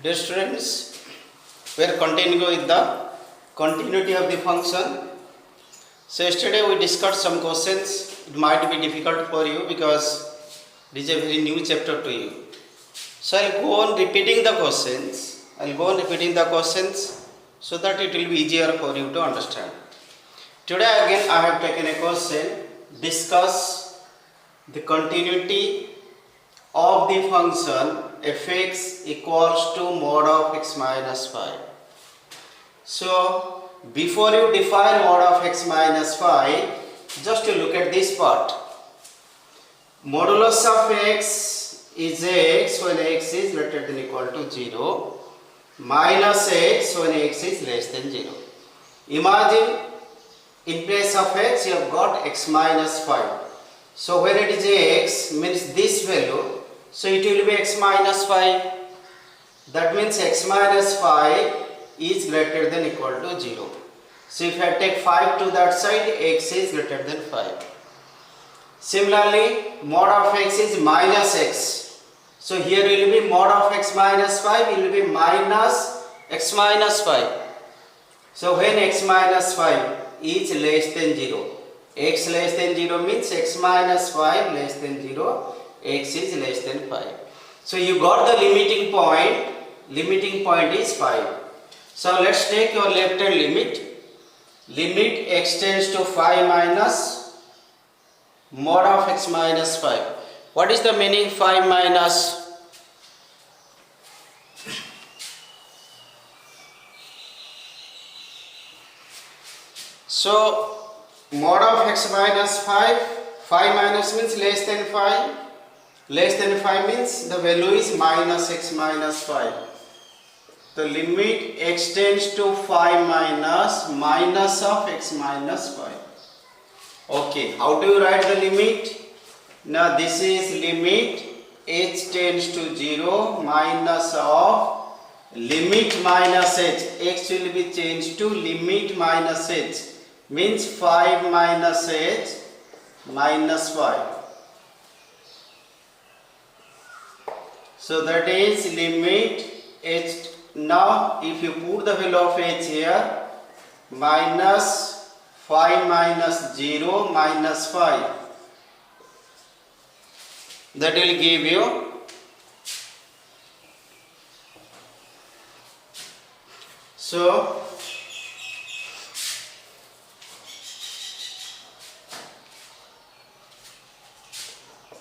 Dear students, we are continuing with the continuity of the function. So yesterday we discussed some questions. It might be difficult for you because it is a very new chapter to you. So I will go on repeating the questions. So that it will be easier for you to understand. Today again I have taken a question. Discuss the continuity of the function fx equals to mod of x minus 5. So before you define mod of x minus 5, just to look at this part. Modulus of x is x when x is greater than equal to 0, minus x when x is less than 0. Imagine in place of x you have got x minus 5. So when it is x means this value, so it will be x minus 5. That means x minus 5 is greater than equal to 0. So if I take 5 to that side, x is greater than 5. Similarly, mod of x is minus x. So here will be mod of x minus 5 will be minus x minus 5. So when x minus 5 is less than 0, x less than 0 means x minus 5 less than 0, x is less than 5. So you got the limiting point is 5. So let's take your left hand limit. Limit x tends to 5 minus mod of x minus 5. What is the meaning 5 minus? So mod of x minus 5 minus means less than 5. Less than 5 means the value is minus x minus 5. The limit x tends to 5 minus of x minus 5. Okay, how do you write the limit? Now this is limit h tends to 0 minus of limit minus h. X will be changed to limit minus h. Means 5 minus h minus 5. So that is limit h. Now if you put the value of h here, minus 5 minus 0 minus 5, that will give you so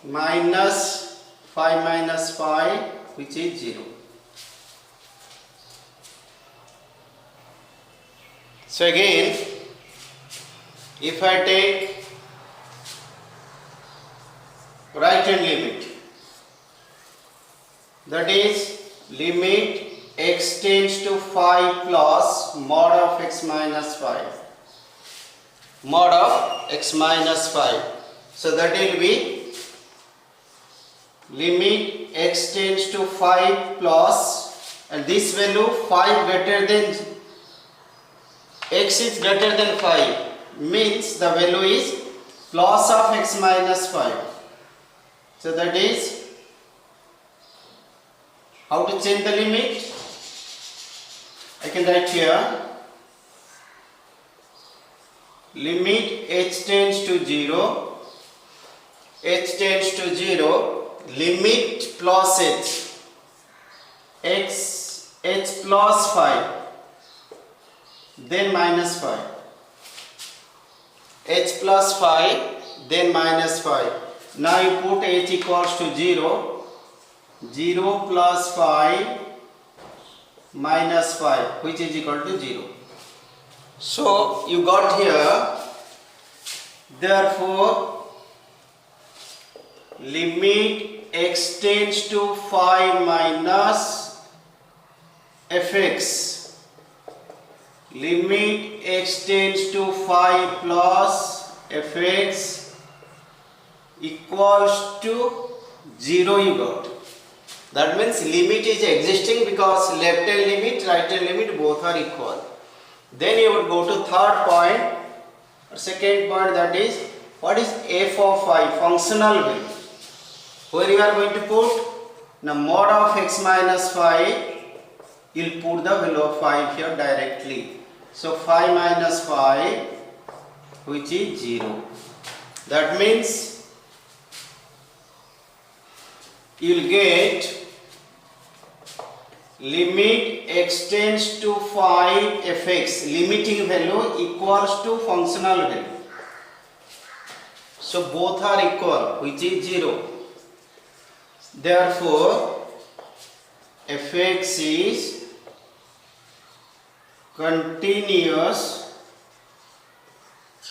minus 5 minus 5 which is 0. So again if I take right hand limit, that is limit x tends to 5 plus mod of x minus 5. Mod of x minus 5. So that will be limit x tends to 5 plus, and this value 5 greater than x is greater than 5 means the value is plus of x minus 5. So that is how to change the limit. I can write here limit h tends to 0, limit plus h plus 5, then minus 5, h plus 5, then minus 5. Now you put h equals to 0, 0 plus 5 minus 5 which is equal to 0. So you got here, therefore limit x tends to 5 minus fx, limit x tends to 5 plus fx equals to 0 you got. That means limit is existing because left hand limit, right hand limit both are equal. Then you would go to third point or second point, that is what is f of 5 functional value. Where you are going to put now mod of x minus 5 you'll put the value of 5 here directly. So 5 minus 5, which is 0. That means you'll get limit x tends to 5 fx, limiting value equals to functional value. So both are equal, which is 0. Therefore, fx is continuous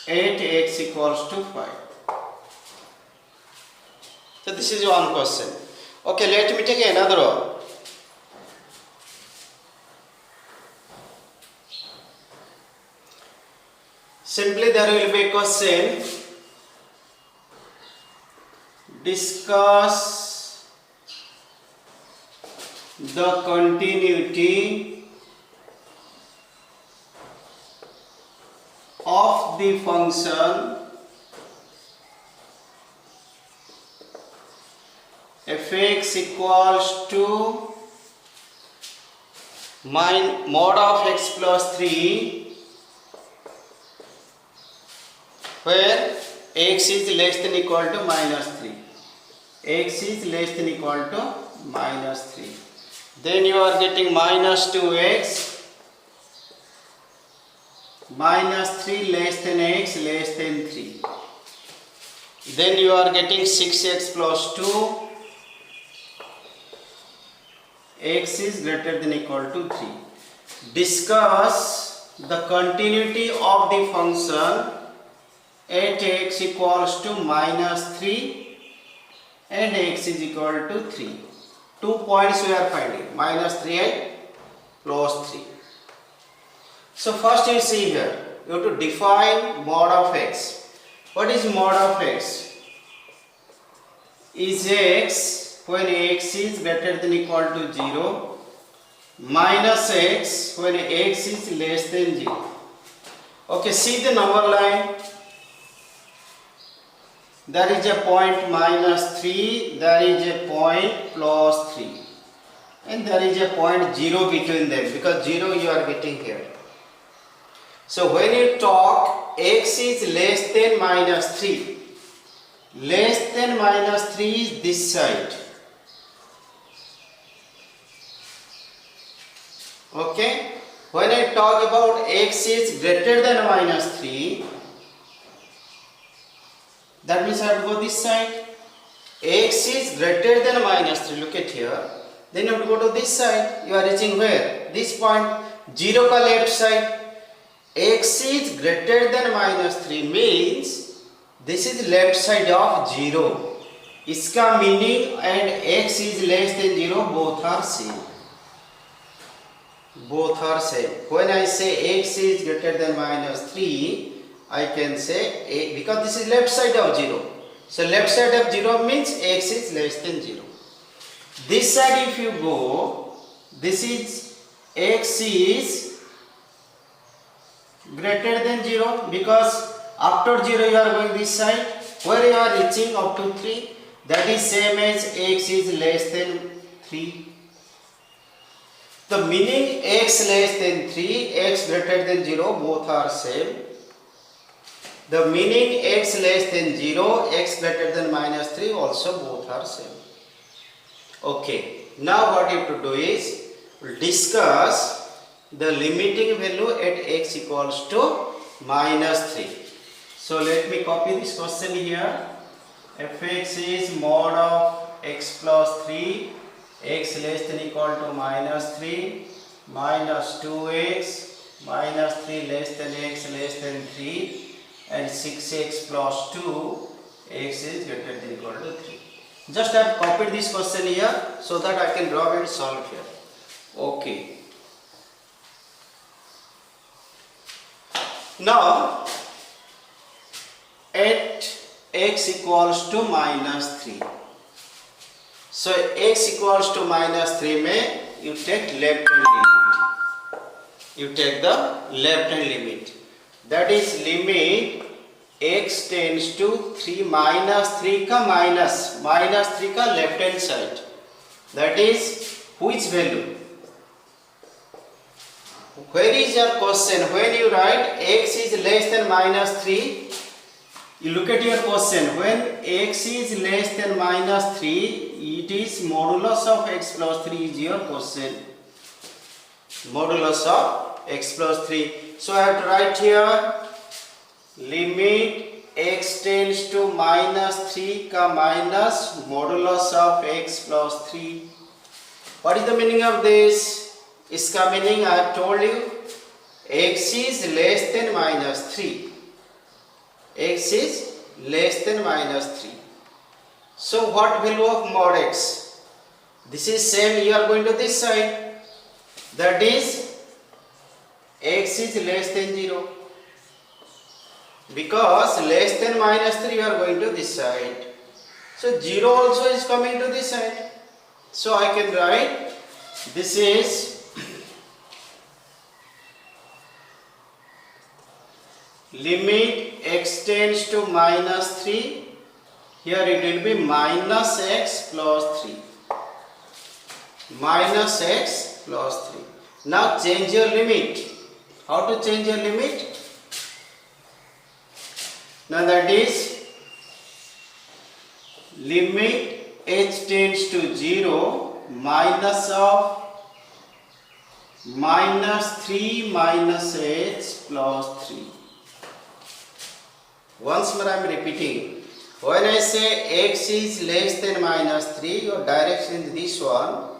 at x equals to 5. So this is one question. Okay, let me take another one. Simply there will be a question. Discuss the continuity of the function fx equals to mod of x plus 3, where x is less than equal to minus 3. X is less than equal to minus 3. Then you are getting minus 2x minus 3 less than x less than 3. Then you are getting 6x plus 2. X is greater than equal to 3. Discuss the continuity of the function at x equals to minus 3 and x is equal to 3. 2 points we are finding, minus 3 and plus 3. So first you see here, you have to define mod of x. What is mod of x? Is x when x is greater than equal to 0 minus x when x is less than 0. Okay, see the number line. There is a point minus 3, there is a point plus 3, and there is a point 0 between them, because 0 you are getting here. So when you talk x is less than minus 3, less than minus 3 is this side. Okay, when I talk about x is greater than minus 3, that means I have to go this side. X is greater than minus 3, look at here. Then you have to go to this side. You are reaching where? This point, 0 ka left side. X is greater than minus 3 means this is left side of 0. Iska meaning and x is less than 0, both are same. Both are same. When I say x is greater than minus 3, I can say a, because this is left side of 0. So left side of 0 means x is less than 0. This side if you go, this is x is greater than 0, because after 0 you are going this side, where you are reaching up to 3, that is same as x is less than 3. The meaning x less than 3, x greater than 0, both are same. The meaning x less than 0, x greater than minus 3, also both are same. Okay, now what you have to do is discuss the limiting value at x equals to minus 3. So let me copy this question here. Fx is mod of x plus 3, x less than equal to minus 3, minus 2x, minus 3 less than x less than 3, and 6x plus 2, x is greater than equal to 3. Just I have copied this question here so that I can draw and solve here. Okay. Now, at x equals to minus 3. So, x equals to minus 3 may you take left hand limit. You take the left hand limit. That is limit x tends to 3 minus 3 ka minus 3 ka left hand side. That is which value? where is your question? When you write x is less than minus 3, you look at your question. When x is less than minus 3, it is modulus of x plus 3 is your question. Modulus of x plus 3. So I have to write here limit x tends to minus 3 ka minus modulus of x plus 3. What is the meaning of this? इसका meaning I have told you, x is less than minus 3. X is less than minus 3. So what value of mod x? This is same, you are going to this side. That is x is less than 0. Because less than minus 3 you are going to this side. So 0 also is coming to this side. So I can write this is limit x tends to minus 3. Here it will be minus x plus 3. Minus x plus 3. Now change your limit. How to change your limit? Now that is limit h tends to 0 minus of minus 3 minus h plus 3. Once more I am repeating. When I say x is less than minus 3, your direction is this one.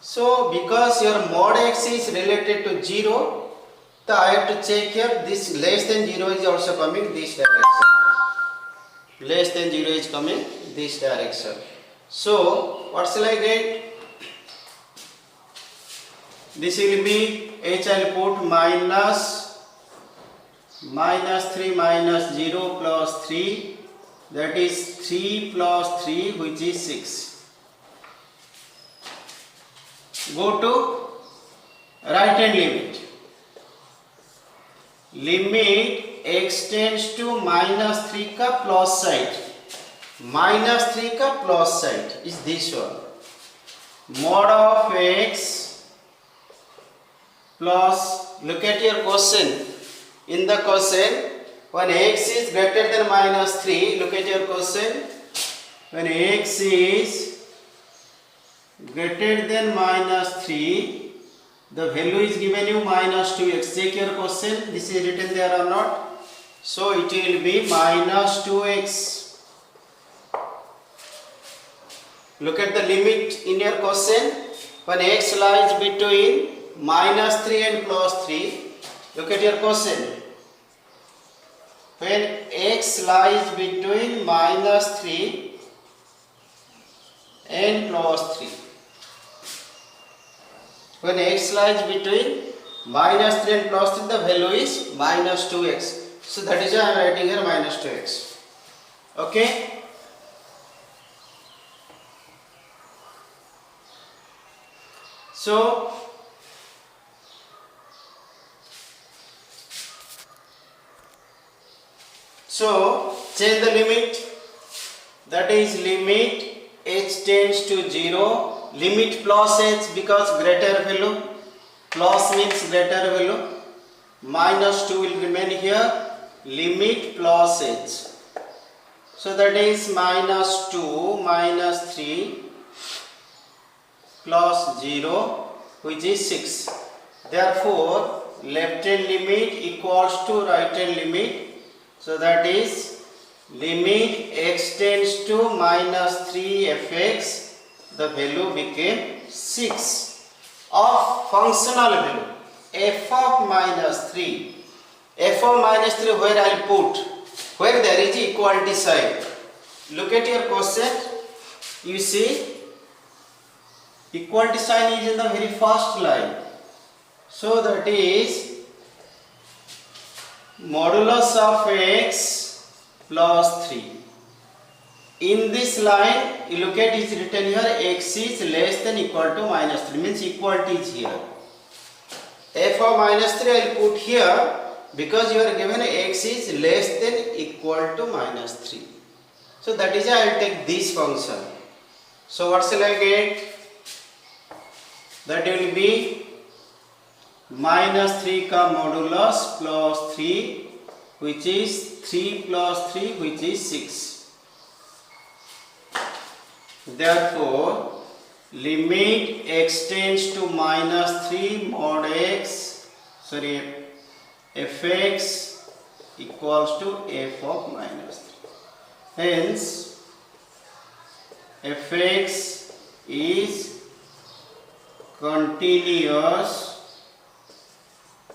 So because your mod x is related to 0, so I have to check here this less than 0 is also coming this direction. Less than 0 is coming this direction. So what shall I get? This will be h I will put minus 3 minus 0 plus 3, that is 3 plus 3 which is 6. Go to right hand limit. Limit x tends to minus 3 ka plus side. Minus 3 ka plus side is this one. Mod of x plus, look at your question. In the question, when x is greater than minus 3, look at your question. When x is greater than minus 3, the value is given you minus 2x. Check your question, this is written there or not. So it will be minus 2x. Look at the limit in your question. When x lies between minus 3 and plus 3, look at your question. When x lies between minus 3 and plus 3. When x lies between minus 3 and plus 3, the value is minus 2x. So that is why I am writing here minus 2x. Okay. So change the limit, that is limit h tends to 0, limit plus h because greater value, plus means greater value, minus 2 will remain here, limit plus h. So that is minus 2 minus 3 plus 0 which is 6. Therefore left hand limit equals to right hand limit. So that is limit x tends to minus 3 fx, the value became 6 of functional value f of minus 3. F of minus 3 where I will put? Where there is equality sign. Look at your question. You see equality sign is in the very first line. So that is modulus of x plus 3. In this line, you look at it is written here x is less than equal to minus 3, means equality is here. F of minus 3 I will put here because you are given x is less than equal to minus 3. So that is why I will take this function. So what shall I get? That will be minus 3 का modulus plus 3 which is 3 plus 3 which is 6. Therefore limit x tends to minus 3 mod x fx equals to f of minus 3. Hence fx is continuous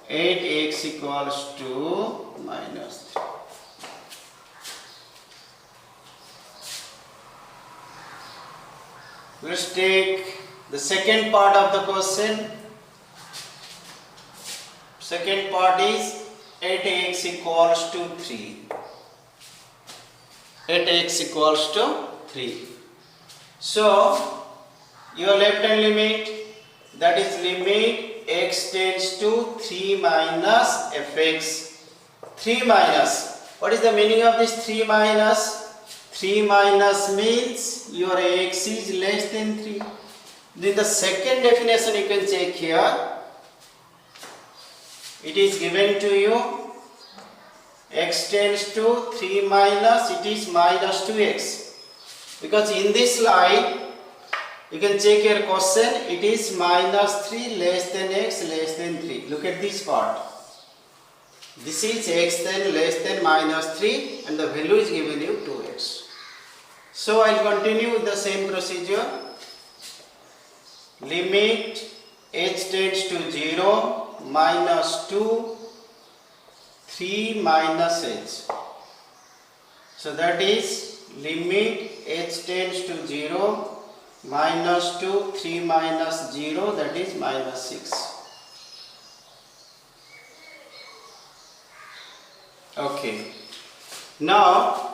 at x equals to minus 3. Let's take the second part of the question. Second part is at x equals to 3. At x equals to 3. So your left hand limit, that is limit x tends to 3 minus fx. 3 minus. What is the meaning of this 3 minus? 3 minus means your x is less than 3. Then the second definition you can check here. It is given to you x tends to 3 minus, it is minus 2x. Because in this line, you can check your question, it is minus 3 less than x less than 3. Look at this part. This is x then less than minus 3 and the value is given you 2x. So I will continue with the same procedure. Limit h tends to 0 minus 2 3 minus h. So that is limit h tends to 0 minus 2 3 minus 0, that is minus 6. Okay. Now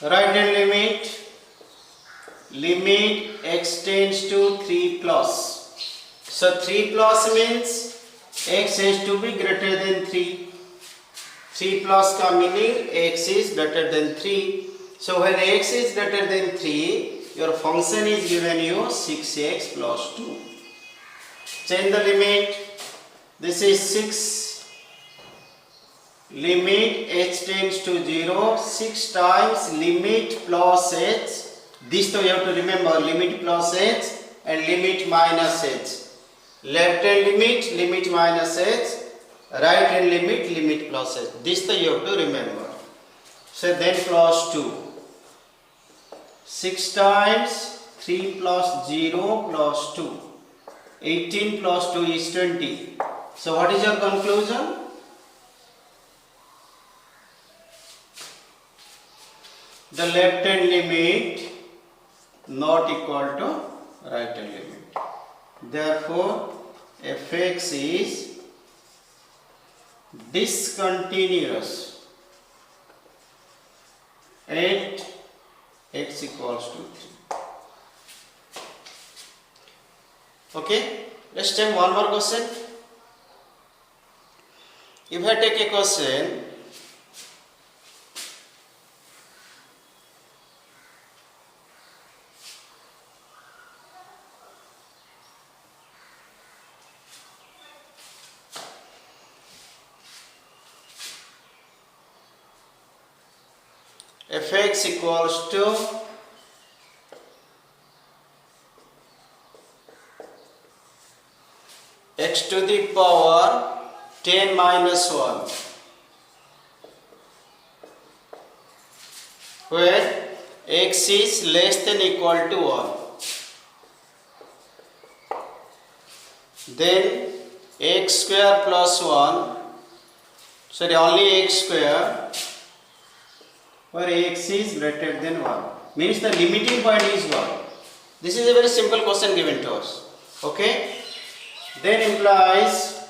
right hand limit x tends to 3 plus. So 3 plus means x has to be greater than 3. 3 plus ka meaning x is greater than 3. So when x is greater than 3, your function is given you 6x plus 2. Change the limit. This is 6. Limit h tends to 0. 6 times limit plus h. This though you have to remember, limit plus h and limit minus h. Left hand limit, limit minus h. Right hand limit, limit plus h. This though you have to remember. So then plus 2. 6 times 3 plus 0 plus 2. 18 plus 2 is 20. So what is your conclusion? The left hand limit not equal to right hand limit. Therefore fx is discontinuous at x equals to 3. Okay, let's take one more question. If I take a question, fx equals to x to the power 10 minus 1, where x is less than equal to 1. Then x square plus 1, sorry, only x square, where x is greater than 1, means the limiting point is 1. This is a very simple question given to us. Okay, then implies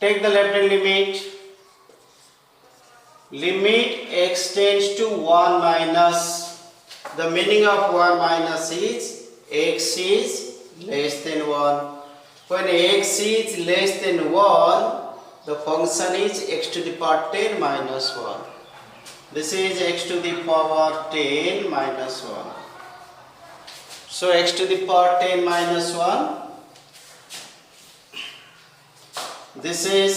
take the left hand limit. Limit x tends to 1 minus. The meaning of 1 minus is x is less than 1. when x is less than 1, the function is x to the power 10 minus 1. This is x to the power 10 minus 1. So x to the power 10 minus 1. This is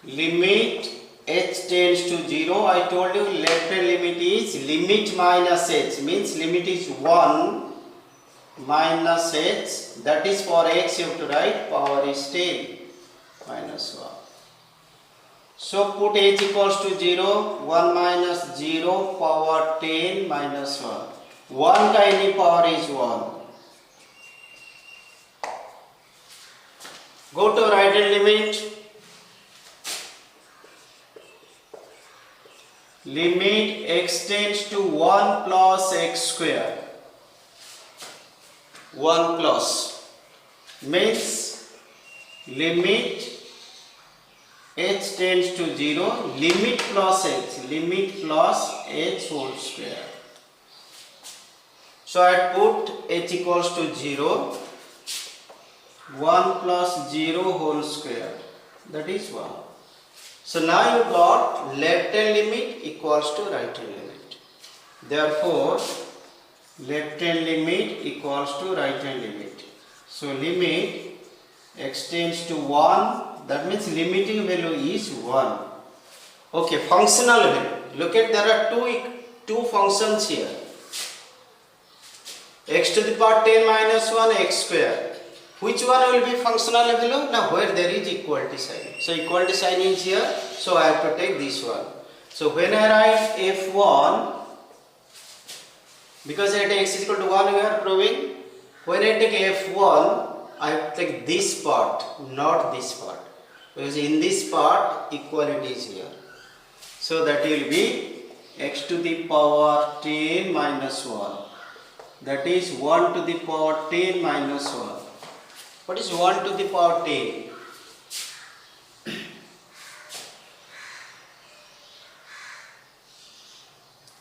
limit h tends to 0. I told you left hand limit is limit minus h, means limit is 1 minus h. That is for x you have to write power is 10 minus 1. So put h equals to 0, 1 minus 0 power 10 minus 1. 1 का any power is 1. Go to right hand limit. Limit x tends to 1 plus x square. 1 plus means limit h tends to 0, limit plus h whole square. So I put h equals to 0, 1 plus 0 whole square, that is 1. So now you got left hand limit equals to right hand limit. Therefore, left hand limit equals to right hand limit. So limit x tends to 1, that means limiting value is 1. Okay, functional value. Look at, there are two functions here. X to the power 10 minus 1 x square. Which one will be functional value? Now where there is equality sign. So equality sign is here. So I have to take this one. So when I write f1, because at x is equal to 1 we are proving. When I take f1, I have to take this part, not this part. Because in this part equality is here. So that will be x to the power 10 minus 1. That is 1 to the power 10 minus 1. What is 1 to the power 10?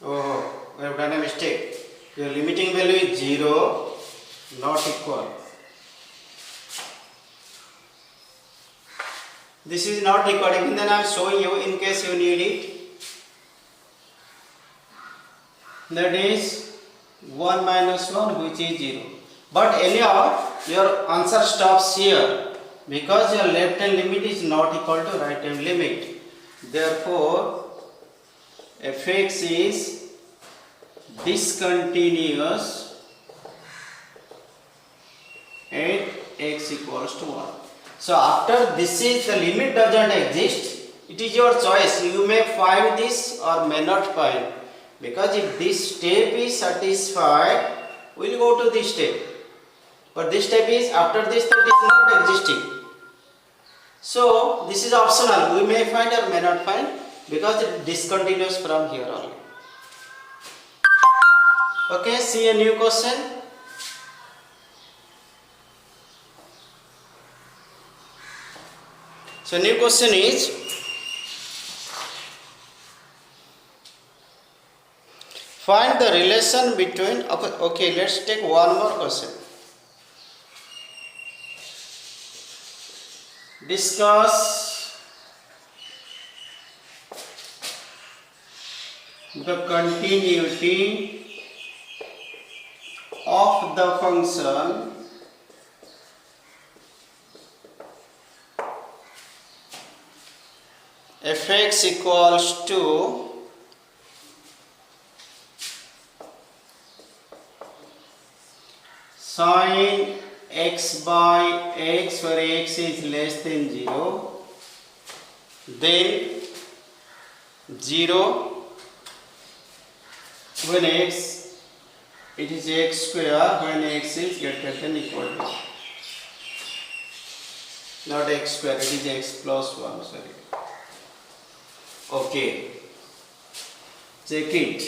Oh, we have done a mistake. Your limiting value is 0, not equal. This is not recording, then I am showing you in case you need it. That is 1 minus 1, which is 0. But anyhow, your answer stops here because your left hand limit is not equal to right hand limit. Therefore, fx is discontinuous at x equals to 1. So after this is the limit doesn't exist, it is your choice. You may find this or may not find. Because if this step is satisfied, we will go to this step. But this step is, after this step is not existing. So this is optional. We may find or may not find because it discontinues from here only. Okay, see a new question. So new question is, find the relation between, okay, let's take one more question. Discuss the continuity of the function fx equals to sin x by x, where x is less than 0, then 0 when x, it is x square when x is greater than equal to, not x square, it is x plus 1, sorry. Okay, check it.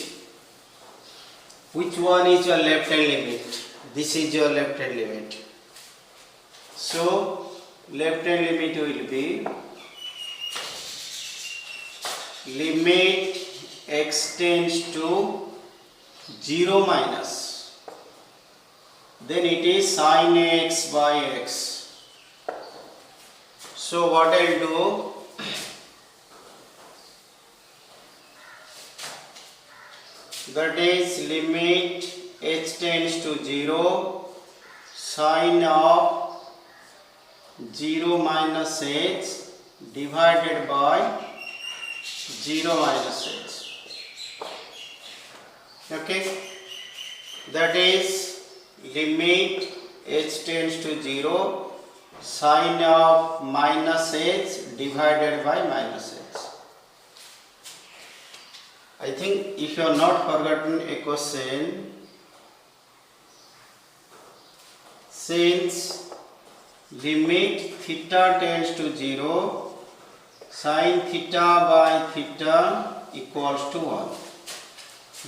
Which one is your left hand limit? This is your left hand limit. So left hand limit will be limit x tends to 0 minus then it is sin x by x. So what I'll do, that is limit h tends to 0, sine of 0 minus h divided by 0 minus h. Okay, that is limit h tends to 0, sine of minus h divided by minus h. I think if you have not forgotten a question, since limit theta tends to 0, sin theta by theta equals to 1.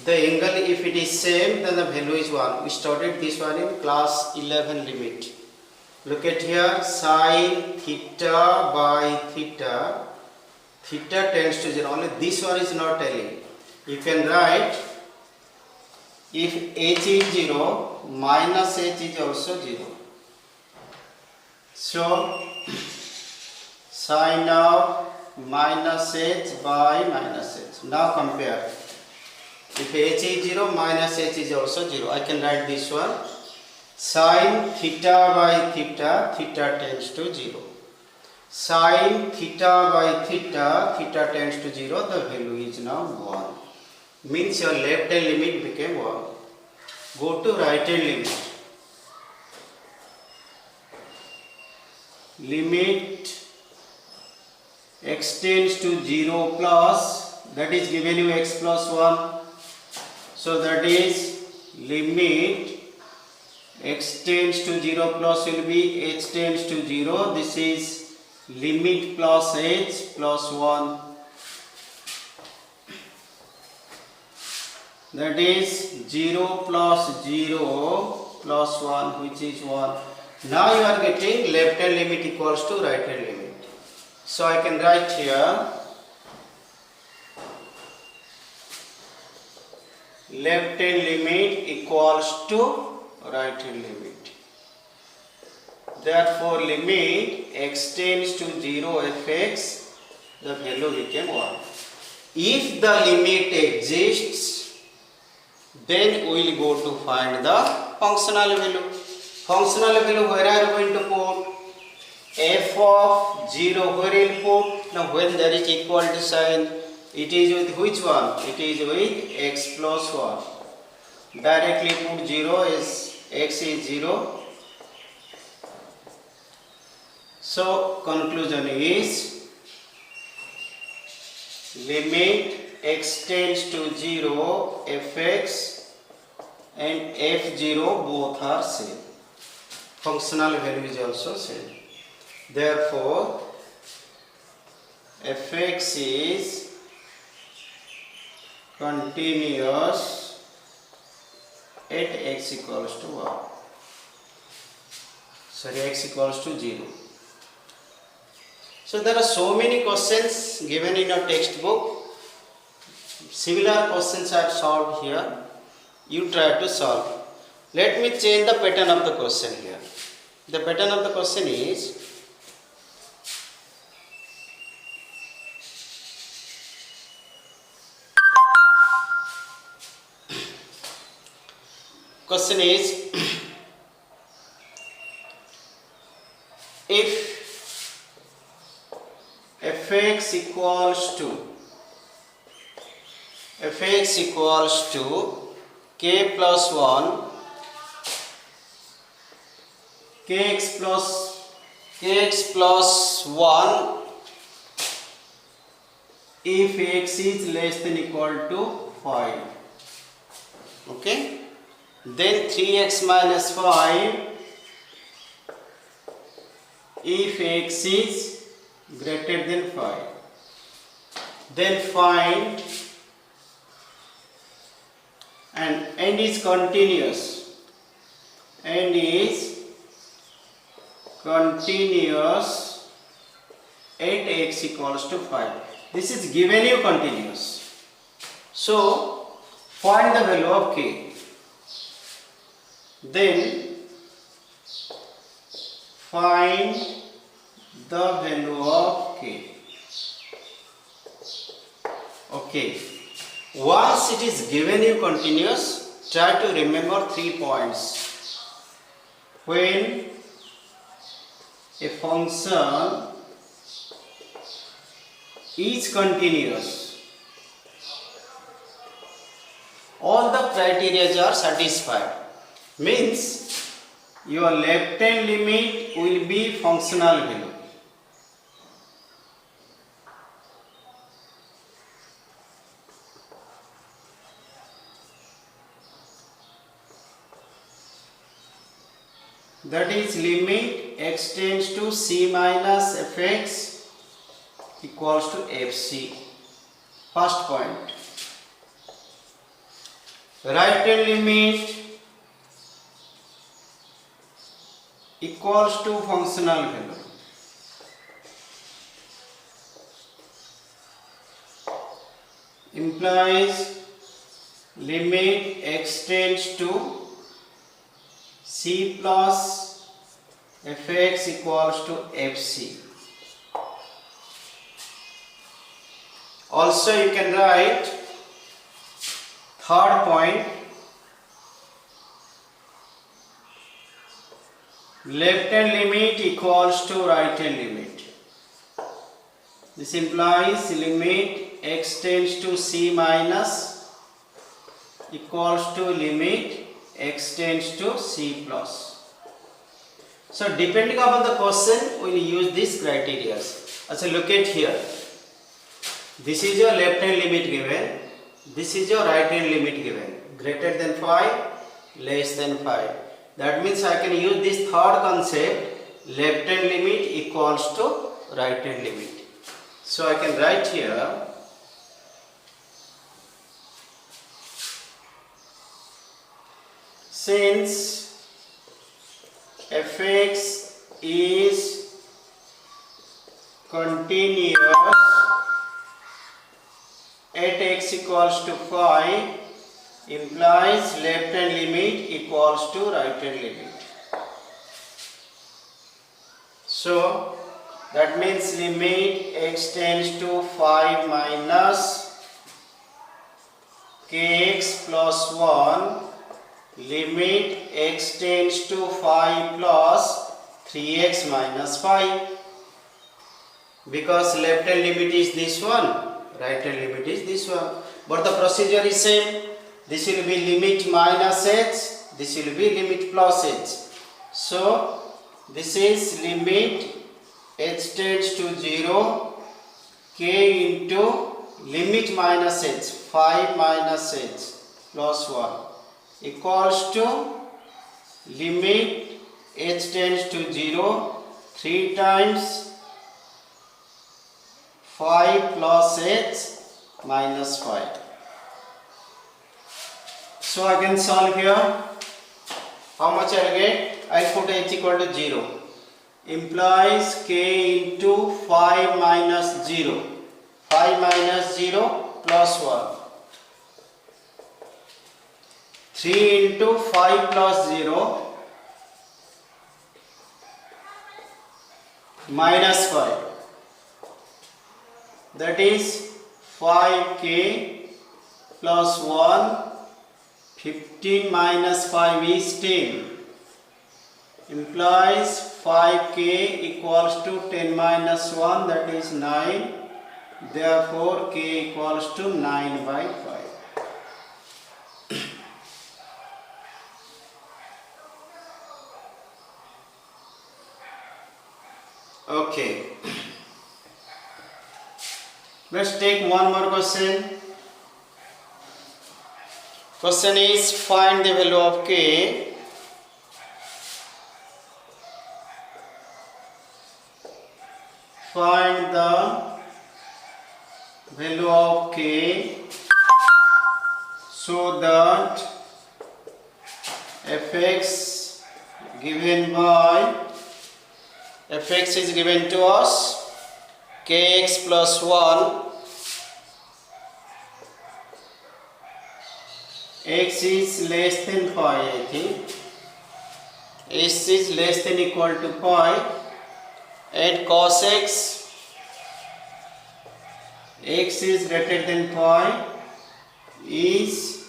The angle, if it is same, then the value is 1. We studied this one in class 11 limit. Look at here, sin theta by theta, theta tends to 0. Only this one is not telling. You can write, if h is 0, minus h is also 0. So, sine of minus h by minus h. Now compare. If h is 0, minus h is also 0. I can write this one. Sine theta by theta, theta tends to 0. Sine theta by theta, theta tends to 0. The value is now 1. Means your left hand limit became 1. Go to right hand limit. Limit x tends to 0 plus, that is given you x plus 1. So that is limit x tends to 0 plus will be h tends to 0. This is limit plus h plus 1. That is 0 plus 0 plus 1, which is 1. Now you are getting left hand limit equals to right hand limit. So I can write here left hand limit equals to right hand limit. Therefore limit x tends to 0 fx, the value became 1. If the limit exists, then we will go to find the functional value. Functional value, where are you going to put? F of 0, where you put? Now when there is equality sign, it is with which one? It is with x plus 1. Directly put 0 is x is 0. So conclusion is limit x tends to 0 fx and f0 both are same. Functional value is also same. Therefore fx is continuous at x equals to 1. Sorry, x equals to 0. So there are so many questions given in your textbook. Similar questions are solved here. You try to solve. Let me change the pattern of the question here. The pattern of the question is if fx equals to k plus 1 kx plus 1 if x is less than equal to 5. Okay, then 3x minus 5 if x is greater than 5. Then find and is continuous at x equals to 5. This is given you continuous. So find the value of k. Then Find the value of k. Okay. Once it is given you continuous, try to remember 3 points. When a function is continuous, all the criteria are satisfied. Means your left hand limit will be functional value. That is limit x tends to c minus fx equals to fc. First point. Right hand limit equals to functional value. Implies limit x tends to c plus fx equals to fc. Also you can write third point, left hand limit equals to right hand limit. This implies limit x tends to c minus equals to limit x tends to c plus. So depending upon the question, we will use these criteria. So look at here. This is your left hand limit given. This is your right hand limit given. Greater than 5, less than 5. That means I can use this third concept, left hand limit equals to right hand limit. So I can write here since fx is continuous at x equals to 5 implies left hand limit equals to right hand limit. So that means limit x tends to 5 minus kx plus 1, limit x tends to 5 plus 3x minus 5, because left hand limit is this one, right hand limit is this one, but the procedure is same. This will be limit minus h, this will be limit plus h. So this is limit h tends to 0, k into limit minus h, 5 minus h plus 1 equals to limit h tends to 0, 3 times 5 plus h minus 5. So I can solve here. How much I will get? I will put h equal to 0. Implies k into 5 minus 0. 5 minus 0 plus 1. 3 into 5 plus 0 minus 5. That is 5k plus 1. 15 minus 5 is 10. Implies 5k equals to 10 minus 1, that is 9. Therefore k equals to 9 by 5. Okay. Let's take one more question. Question is, find the value of k find the value of k so that fx given by fx is given to us kx plus 1, x is less than 5, I think. x is less than equal to pi, and cos x is greater than pi is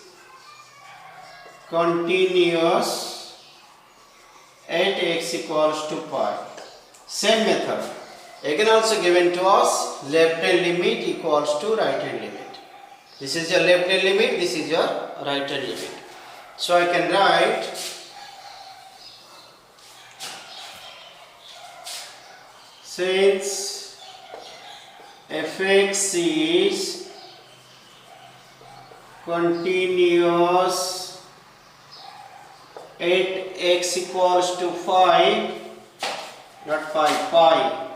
continuous at x equals to pi. Same method again also given to us, left hand limit equals to right hand limit. This is your left hand limit, this is your right hand limit. So I can write since fx is continuous at x equals to 5, not 5, pi,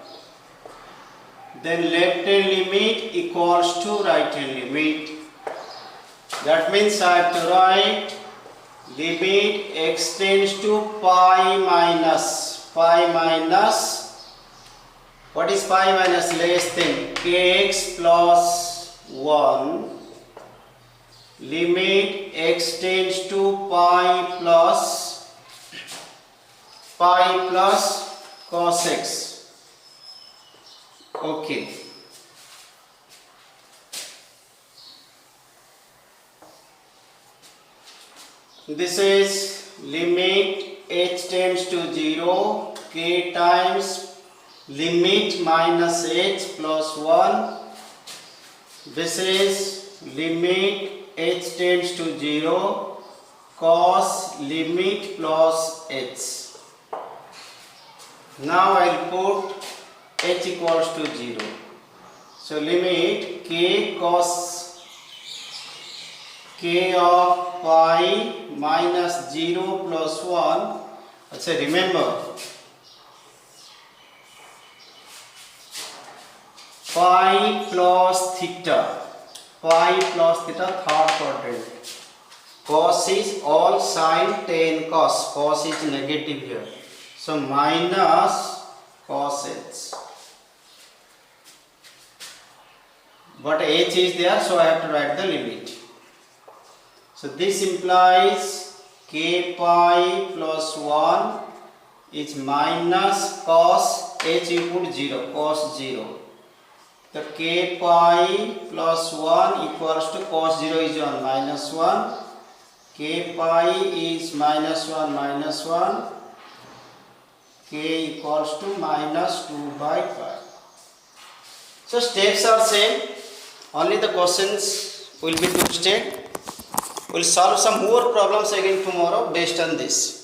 then left hand limit equals to right hand limit. That means I have to write limit x tends to pi minus, what is pi minus? Less than kx plus 1, limit x tends to pi plus cos x. Okay. This is limit h tends to 0, k times limit minus h plus 1. This is limit h tends to 0, cos limit plus h. Now I will put h equals to 0. So limit k cos k of pi minus 0 plus 1. So remember, pi plus theta, third quadrant. Cos is all sine tan cos. Cos is negative here. So minus cos h. But h is there, so I have to write the limit. So this implies k pi plus 1 is minus cos h, you put 0, cos 0. The k pi plus 1 equals to cos 0 is 1, minus 1. K pi is minus 1, k equals to minus 2 by pi. So steps are same, only the questions will be two step. We'll solve some more problems again tomorrow based on this.